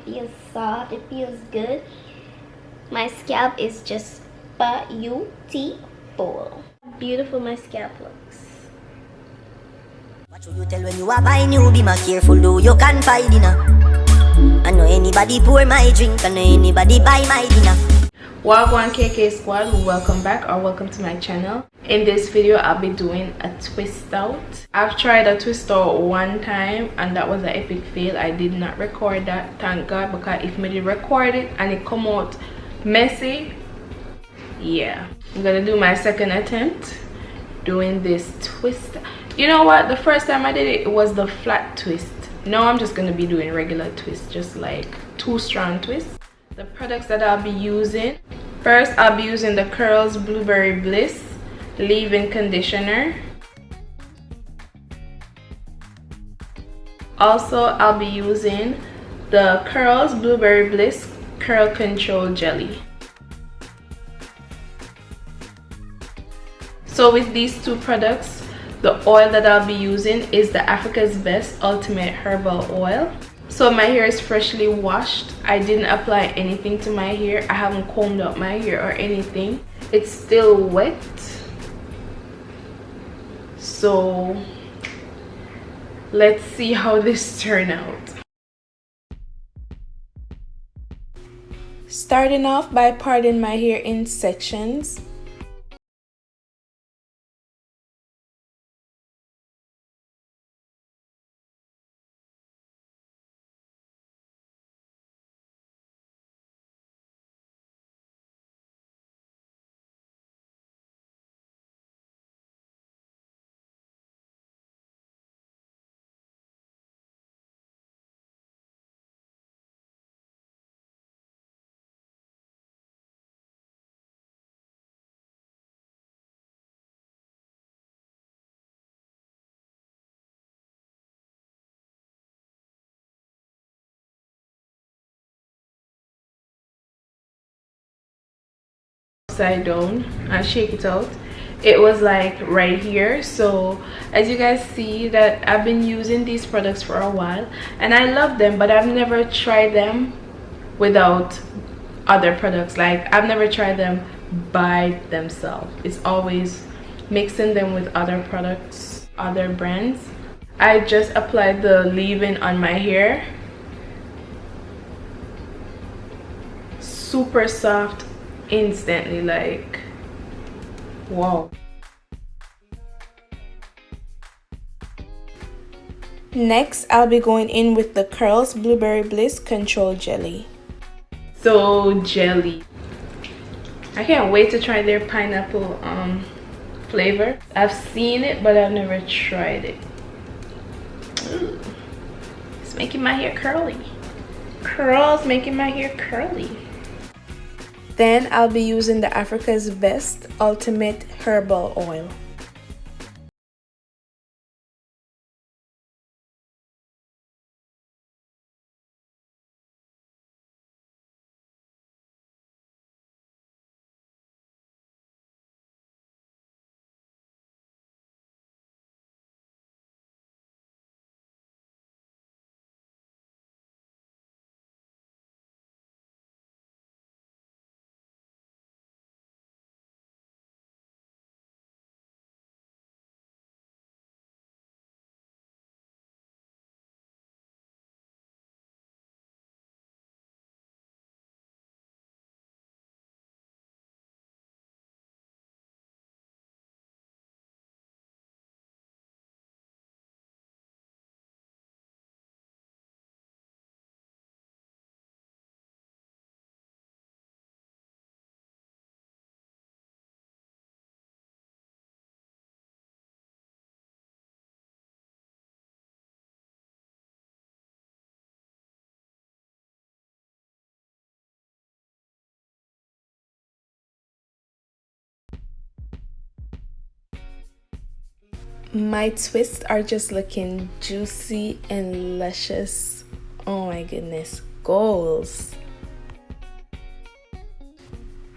feels soft, it feels good. My scalp is just beautiful. Beautiful my scalp looks. What should you tell when you are buying new? Be more careful though, you can find dinner. I know anybody pour my drink, I know anybody buy my dinner. Wagwan KK squad, welcome back or welcome to my channel. In this video I'll be doing a twist out. I've tried a twist out one time and that was an epic fail. I did not record that, thank God, because if I did record it and it come out messy, yeah. I'm gonna do my second attempt doing this twist. You know what, the first time I did it, it was the flat twist. Now I'm just gonna be doing regular twist, just like 2 strand twists. The products that I'll be using: first I'll be using the Curls Blueberry Bliss leave-in conditioner. Also I'll be using the Curls Blueberry Bliss Curl Control Jelly. So with these 2 products, the oil that I'll be using is the Africa's Best Ultimate Herbal Oil. So my hair is freshly washed. I didn't apply anything to my hair. I haven't combed up my hair or anything. It's still wet. So let's see how this turns out. Starting off by parting my hair in sections. Upside down and shake it out. It was like right here. So as you guys see that I've been using these products for a while and I love them, but I've never tried them without other products. Like I've never tried them by themselves. It's always mixing them with other products, other brands. I just applied the leave-in on my hair. Super soft instantly, like wow. Next I'll be going in with the Curls Blueberry Bliss Control Jelly. So jelly, I can't wait to try their pineapple flavor. I've seen it but I've never tried it. Ooh. It's making my hair curly. Curls making my hair curly. Then I'll be using the Africa's Best Ultimate Herbal Oil. My twists are just looking juicy and luscious. Oh my goodness, goals.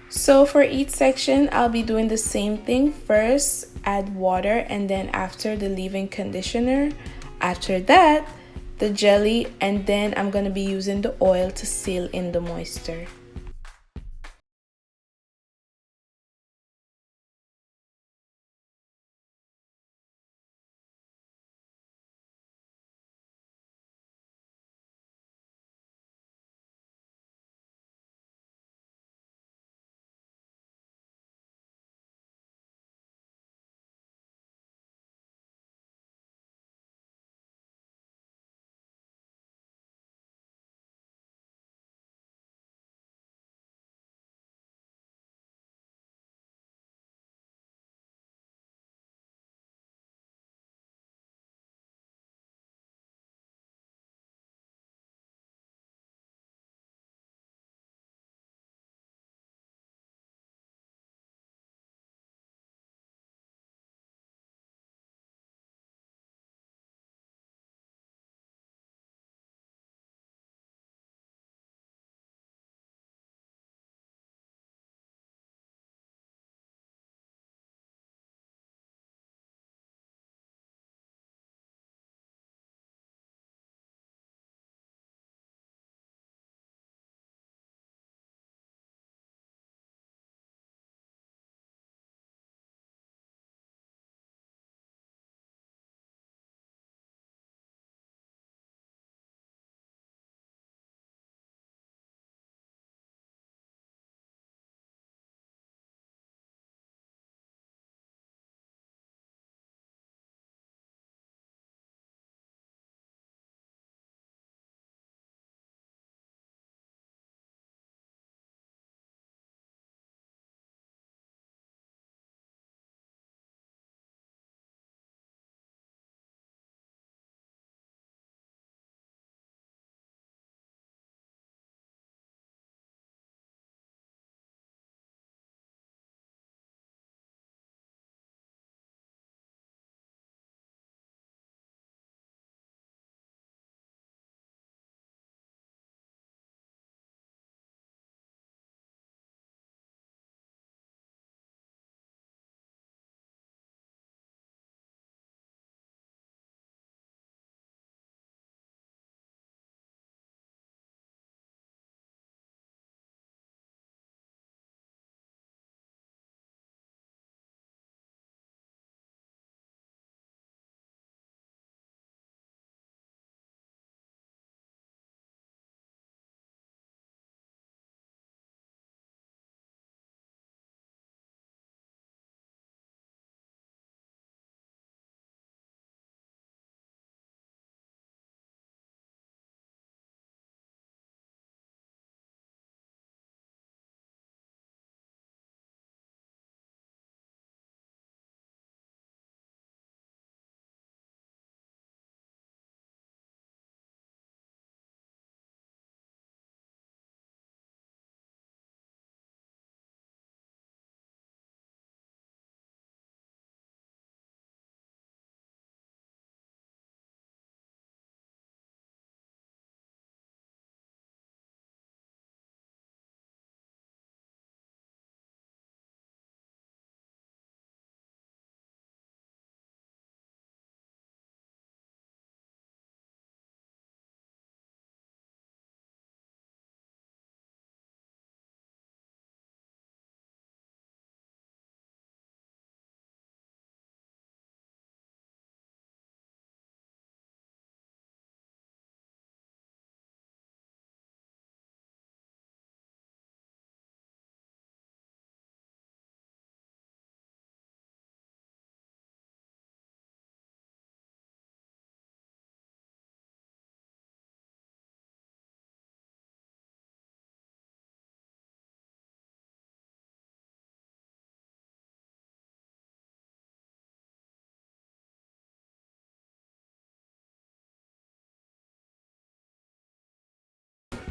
So for each section I'll be doing the same thing. First add water, and then after the leave-in conditioner. After that the jelly, and then I'm gonna be using the oil to seal in the moisture.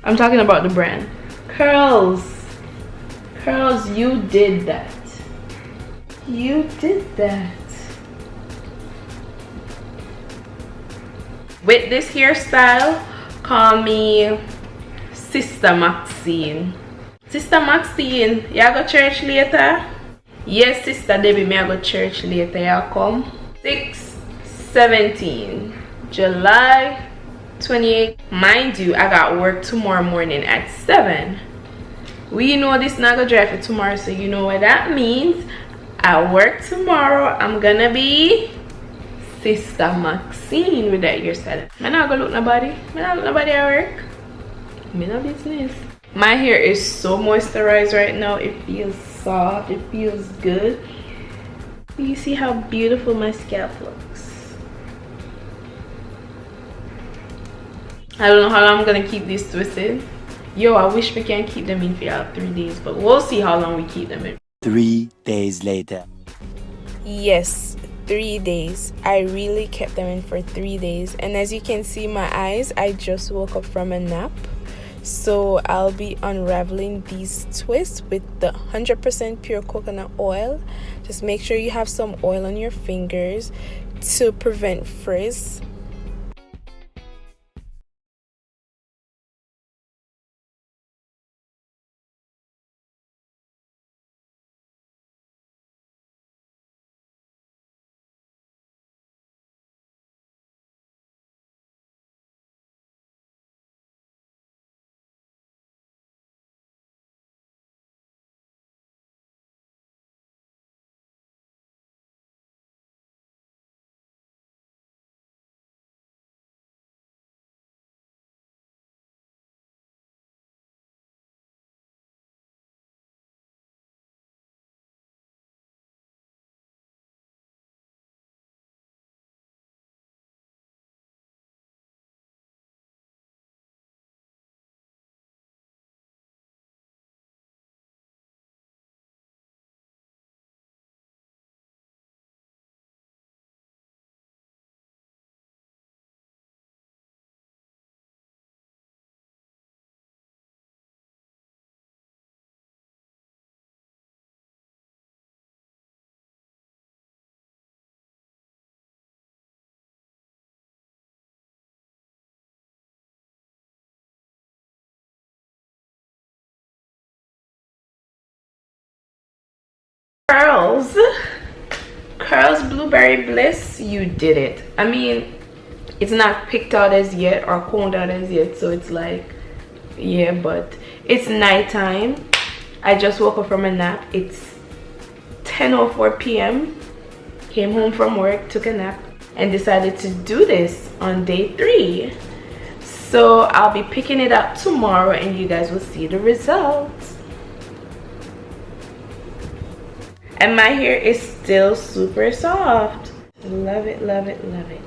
I'm talking about the brand. Curls, you did that. You did that. With this hairstyle, call me Sister Maxine. Sister Maxine, you go church later? Yes, Sister Debbie, me go church later. You come 6/17, July 28. Mind you, I got work tomorrow morning at 7. We know this not gonna dry for tomorrow, so you know what that means. At work tomorrow, I'm gonna be Sister Maxine with that hairstyle. I'm not gonna look nobody. I'm not look nobody at work. Me no business. My hair is so moisturized right now. It feels soft. It feels good. You see how beautiful my scalp looks. I don't know how long I'm gonna keep these twisted. Yo, I wish we can keep them in for about 3 days, but we'll see how long we keep them in. 3 days later. Yes, 3 days. I really kept them in for 3 days, and as you can see my eyes, I just woke up from a nap. So I'll be unraveling these twists with the 100% pure coconut oil. Just make sure you have some oil on your fingers to prevent frizz. Curls blueberry bliss, you did it. I mean, it's not picked out as yet or combed out as yet, so it's like, yeah, but it's nighttime. I just woke up from a nap. It's 10:04 p.m. Came home from work, took a nap, and decided to do this on day 3. So I'll be picking it up tomorrow and you guys will see the results. And my hair is still super soft. Love it, love it, love it.